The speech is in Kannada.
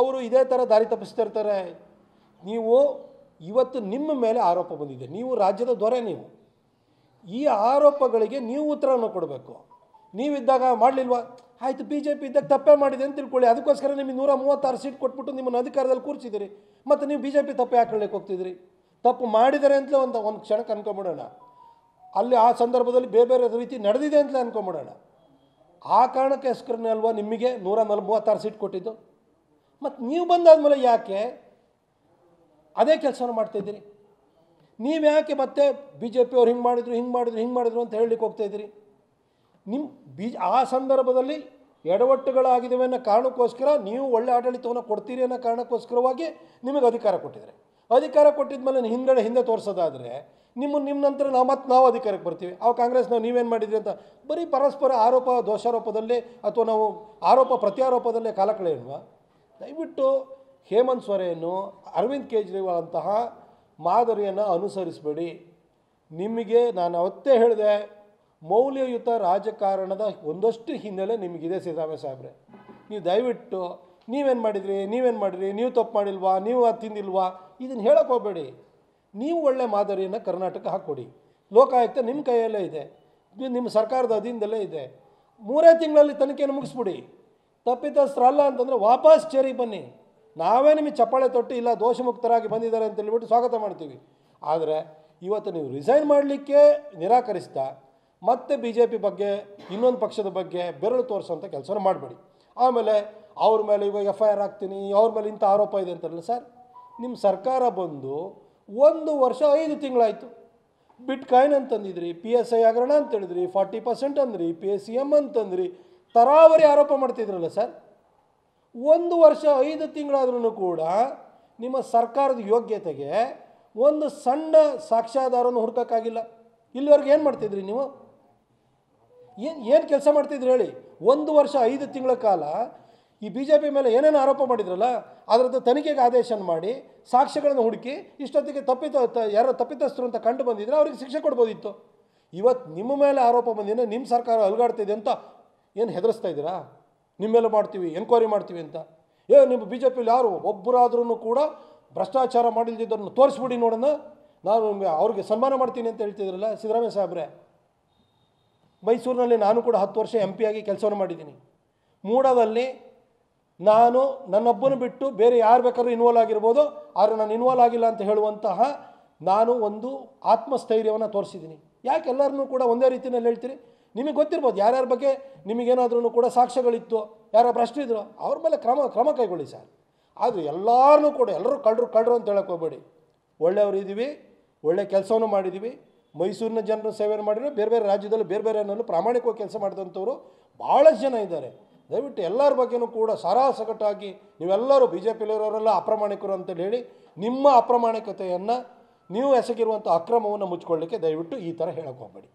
ಅವರು ಇದೇ ಥರ ದಾರಿ ತಪ್ಪಿಸ್ತಿರ್ತಾರೆ. ನೀವು ಇವತ್ತು ನಿಮ್ಮ ಮೇಲೆ ಆರೋಪ ಬಂದಿದೆ, ನೀವು ರಾಜ್ಯದ ದೊರೆ, ನೀವು ಈ ಆರೋಪಗಳಿಗೆ ನೀವು ಉತ್ತರವನ್ನು ಕೊಡಬೇಕು. ನೀವಿದ್ದಾಗ ಮಾಡಲಿಲ್ವಾ, ಆಯಿತು ಬಿ ಜೆ ಪಿ ಇದ್ದಾಗ ತಪ್ಪೇ ಮಾಡಿದೆ ಅಂತ ತಿಳ್ಕೊಳ್ಳಿ, ಅದಕ್ಕೋಸ್ಕರ ನಿಮಗೆ 136 ಸೀಟ್ ಕೊಟ್ಬಿಟ್ಟು ನಿಮ್ಮನ್ನು ಅಧಿಕಾರದಲ್ಲಿ ಕೂರಿಸಿದಿರಿ. ಮತ್ತು ನೀವು ಬಿ ಜೆ ಪಿ ತಪ್ಪು ಯಾಕೆ ಹೇಳಕ್ಕೆ ಹೋಗ್ತಿದ್ರಿ? ತಪ್ಪು ಮಾಡಿದ್ದಾರೆ ಅಂತಲೇ ಒಂದು ಕ್ಷಣಕ್ಕೆ ಅನ್ಕೊಂಬಿಡೋಣ, ಅಲ್ಲಿ ಆ ಸಂದರ್ಭದಲ್ಲಿ ಬೇರೆ ಬೇರೆ ರೀತಿ ನಡೆದಿದೆ ಅಂತಲೇ ಅನ್ಕೊಂಬಿಡೋಣ. ಆ ಕಾರಣಕ್ಕೋಸ್ಕರನೇ ಅಲ್ವಾ ನಿಮಗೆ 136 ಸೀಟ್ ಕೊಟ್ಟಿದ್ದು? ಮತ್ತು ನೀವು ಬಂದಾದ್ಮೇಲೆ ಯಾಕೆ ಅದೇ ಕೆಲಸನ ಮಾಡ್ತಾಯಿದ್ದೀರಿ? ನೀವು ಯಾಕೆ ಮತ್ತೆ ಬಿ ಜೆ ಪಿಯವ್ರು ಹಿಂಗೆ ಮಾಡಿದ್ರು ಅಂತ ಹೇಳಲಿಕ್ಕೆ ಹೋಗ್ತಾಯಿದ್ದೀರಿ? ಆ ಸಂದರ್ಭದಲ್ಲಿ ಎಡವಟ್ಟುಗಳಾಗಿದ್ದಾವೆ ಅನ್ನೋ ಕಾರಣಕ್ಕೋಸ್ಕರ ನೀವು ಒಳ್ಳೆ ಆಡಳಿತವನ್ನು ಕೊಡ್ತೀರಿ ಅನ್ನೋ ಕಾರಣಕ್ಕೋಸ್ಕರವಾಗಿ ನಿಮಗೆ ಅಧಿಕಾರ ಕೊಟ್ಟಿದ್ದಾರೆ. ಅಧಿಕಾರ ಕೊಟ್ಟಿದ್ಮೇಲೆ ಹಿಂದೆ ತೋರಿಸೋದಾದರೆ ನಿಮ್ಮ ನಂತರ ನಾವು ಅಧಿಕಾರಕ್ಕೆ ಬರ್ತೀವಿ. ಅವು ಕಾಂಗ್ರೆಸ್ನವ್ರು ನೀವೇನು ಮಾಡಿದ್ರಿ ಅಂತ ಬರೀ ಪರಸ್ಪರ ಆರೋಪ ದೋಷಾರೋಪದಲ್ಲೇ ಅಥವಾ ನಾವು ಆರೋಪ ಪ್ರತ್ಯಾರೋಪದಲ್ಲೇ ಕಾಲ ಕಳೆಯೋಣ. ದಯವಿಟ್ಟು ಹೇಮಂತ್ ಸೊರೇನು, ಅರವಿಂದ್ ಕೇಜ್ರಿವಾಲ್ ಅಂತಹ ಮಾದರಿಯನ್ನು ಅನುಸರಿಸಬೇಡಿ. ನಿಮಗೆ ನಾನು ಅವತ್ತೇ ಹೇಳಿದೆ, ಮೌಲ್ಯಯುತ ರಾಜಕಾರಣದ ಒಂದಷ್ಟು ಹಿನ್ನೆಲೆ ನಿಮಗಿದೆ ಸಿದ್ದರಾಮಯ್ಯ ಸಾಹೇಬ್ರೆ. ನೀವು ದಯವಿಟ್ಟು ನೀವೇನು ಮಾಡಿದ್ರಿ, ನೀವು ತಪ್ಪು ಮಾಡಿಲ್ವಾ, ನೀವು ಅದು ತಿಂದಿಲ್ವಾ, ಇದನ್ನು ಹೇಳಕ್ಕೆ ಹೋಗಬೇಡಿ. ನೀವು ಒಳ್ಳೆ ಮಾದರಿಯನ್ನು ಕರ್ನಾಟಕ ಹಾಕ್ಕೊಡಿ. ಲೋಕಾಯುಕ್ತ ನಿಮ್ಮ ಕೈಯಲ್ಲೇ ಇದೆ, ನಿಮ್ಮ ಸರ್ಕಾರದ ಅಧೀನದಲ್ಲೇ ಇದೆ. 3 ತಿಂಗಳಲ್ಲಿ ತನಿಖೆಯನ್ನು ಮುಗಿಸ್ಬಿಡಿ. ತಪ್ಪಿತಸ್ಥರಲ್ಲ ಅಂತಂದರೆ ವಾಪಸ್ ಚೇರಿಗೆ ಬನ್ನಿ. ನಾವೇ ನಿಮಗೆ ಚಪ್ಪಾಳೆ ತೊಟ್ಟು ಇಲ್ಲ ದೋಷಮುಕ್ತರಾಗಿ ಬಂದಿದ್ದಾರೆ ಅಂತ ಹೇಳ್ಬಿಟ್ಟು ಸ್ವಾಗತ ಮಾಡ್ತೀವಿ. ಆದರೆ ಇವತ್ತು ನೀವು ರಿಸೈನ್ ಮಾಡಲಿಕ್ಕೆ ನಿರಾಕರಿಸ್ತಾ ಮತ್ತೆ ಬಿ ಜೆ ಪಿ ಬಗ್ಗೆ ಇನ್ನೊಂದು ಪಕ್ಷದ ಬಗ್ಗೆ ಬೆರಳು ತೋರಿಸೋಂಥ ಕೆಲಸನ ಮಾಡಬೇಡಿ. ಆಮೇಲೆ ಅವ್ರ ಮೇಲೆ ಇವಾಗ FIR ಹಾಕ್ತೀನಿ, ಅವ್ರ ಮೇಲೆ ಇಂಥ ಆರೋಪ ಇದೆ ಅಂತಾರಲ್ಲ ಸರ್. ನಿಮ್ಮ ಸರ್ಕಾರ ಬಂದು 1 ವರ್ಷ 5 ತಿಂಗಳಾಯಿತು. ಬಿಟ್ಕಾಯಿನ್ ಅಂತಂದಿದ್ರಿ, PSI ಹಗರಣ ಅಂತ ಹೇಳಿದ್ರಿ, 40% ಅಂದ್ರಿ, PACM ಅಂತಂದ್ರಿ, ತರಾವರಿ ಆರೋಪ ಮಾಡ್ತಿದ್ರಲ್ಲ ಸರ್. 1 ವರ್ಷ 5 ತಿಂಗಳಾದ್ರೂ ಕೂಡ ನಿಮ್ಮ ಸರ್ಕಾರದ ಯೋಗ್ಯತೆಗೆ ಒಂದು ಸಣ್ಣ ಸಾಕ್ಷ್ಯಾಧಾರವನ್ನು ಹುಡುಕೋಕ್ಕಾಗಿಲ್ಲ. ಇಲ್ಲಿವರೆಗೆ ಏನು ಮಾಡ್ತಿದ್ರಿ ನೀವು? ಏನು ಕೆಲಸ ಮಾಡ್ತಿದ್ರಿ ಹೇಳಿ? 1 ವರ್ಷ 5 ತಿಂಗಳ ಕಾಲ ಈ ಬಿ ಜೆ ಪಿ ಮೇಲೆ ಏನೇನು ಆರೋಪ ಮಾಡಿದ್ರಲ್ಲ ಅದರದ್ದು ತನಿಖೆಗೆ ಆದೇಶ ಮಾಡಿ ಸಾಕ್ಷ್ಯಗಳನ್ನು ಹುಡುಕಿ ಇಷ್ಟೊತ್ತಿಗೆ ಯಾರೋ ತಪ್ಪಿತಸ್ಥರು ಅಂತ ಕಂಡು ಬಂದಿದ್ರೆ ಅವ್ರಿಗೆ ಶಿಕ್ಷೆ ಕೊಡ್ಬೋದಿತ್ತು. ಇವತ್ತು ನಿಮ್ಮ ಮೇಲೆ ಆರೋಪ ಬಂದಿದೆ, ನಿಮ್ಮ ಸರ್ಕಾರ ಅಲುಗಾಡ್ತಿದೆ ಅಂತ ಏನು ಹೆದರಿಸ್ತಾ ಇದ್ದೀರಾ? ನಿಮ್ಮ ಮೇಲೆ ಮಾಡ್ತೀವಿ, ಎನ್ಕ್ವೈರಿ ಮಾಡ್ತೀವಿ ಅಂತ. ನಿಮ್ಮ ಬಿ ಜೆ ಪಿಲಿ ಯಾರು ಒಬ್ಬರಾದ್ರೂ ಕೂಡ ಭ್ರಷ್ಟಾಚಾರ ಮಾಡಿಲ್ದಿದ್ದನ್ನು ತೋರಿಸ್ಬಿಡಿ ನೋಡೋಣ, ನಾನು ಅವ್ರಿಗೆ ಸನ್ಮಾನ ಮಾಡ್ತೀನಿ ಅಂತ ಹೇಳ್ತಿದ್ರಲ್ಲ ಸಿದ್ದರಾಮಯ್ಯ ಸಾಹೇಬ್ರೆ. ಮೈಸೂರಿನಲ್ಲಿ ನಾನು ಕೂಡ 10 ವರ್ಷ MP ಆಗಿ ಕೆಲಸವನ್ನು ಮಾಡಿದ್ದೀನಿ. ಮೂಡಾದಲ್ಲಿ ನಾನು ನನ್ನೊಬ್ಬನು ಬಿಟ್ಟು ಬೇರೆ ಯಾರು ಬೇಕಾದ್ರೂ ಇನ್ವಾಲ್ವ್ ಆಗಿರ್ಬೋದು, ಆದರೆ ನಾನು ಇನ್ವಾಲ್ವ್ ಆಗಿಲ್ಲ ಅಂತ ಹೇಳುವಂತಹ ನಾನು ಒಂದು ಆತ್ಮಸ್ಥೈರ್ಯವನ್ನು ತೋರಿಸಿದ್ದೀನಿ. ಯಾಕೆ ಎಲ್ಲರನ್ನೂ ಕೂಡ ಒಂದೇ ರೀತಿಯಲ್ಲಿ ಹೇಳ್ತೀರಿ? ನಿಮಗೆ ಗೊತ್ತಿರ್ಬೋದು ಯಾರ್ಯಾರ ಬಗ್ಗೆ ನಿಮಗೇನಾದ್ರೂ ಕೂಡ ಸಾಕ್ಷ್ಯಗಳಿತ್ತು, ಯಾರ ಭ್ರಷ್ಟಿದ್ರು ಅವ್ರ ಮೇಲೆ ಕ್ರಮ ಕೈಗೊಳ್ಳಿ ಸರ್. ಆದರೆ ಎಲ್ಲರೂ ಕೂಡ ಎಲ್ಲರೂ ಕಳ್ಳರು ಅಂತ ಹೇಳಕ್ಕೆ ಹೋಗಬೇಡಿ. ಒಳ್ಳೆಯವರು ಇದ್ದೀವಿ, ಒಳ್ಳೆ ಕೆಲಸವನ್ನು ಮಾಡಿದ್ದೀವಿ. ಮೈಸೂರಿನ ಜನರ ಸೇವೆಯನ್ನು ಮಾಡಿದರೆ ಬೇರೆ ಬೇರೆ ರಾಜ್ಯದಲ್ಲಿ ಬೇರೆ ಬೇರೆನಲ್ಲೂ ಪ್ರಾಮಾಣಿಕವಾಗಿ ಕೆಲಸ ಮಾಡಿದಂಥವ್ರು ಭಾಳಷ್ಟು ಜನ ಇದ್ದಾರೆ. ದಯವಿಟ್ಟು ಎಲ್ಲರ ಬಗ್ಗೆಯೂ ಕೂಡ ಸಗಟಾಗಿ ನೀವೆಲ್ಲರೂ ಬಿ ಜೆ ಪಿಲಿರೋರೆಲ್ಲ ಅಪ್ರಾಮಾಣಿಕರು ಅಂತೇಳಿ ಹೇಳಿ ನಿಮ್ಮ ಅಪ್ರಾಮಾಣಿಕತೆಯನ್ನು ನೀವು ಎಸಗಿರುವಂಥ ಅಕ್ರಮವನ್ನು ಮುಚ್ಕೊಳ್ಳಿಕ್ಕೆ ದಯವಿಟ್ಟು ಈ ಥರ ಹೇಳಕ್ಕೆ ಹೋಗಬೇಡಿ.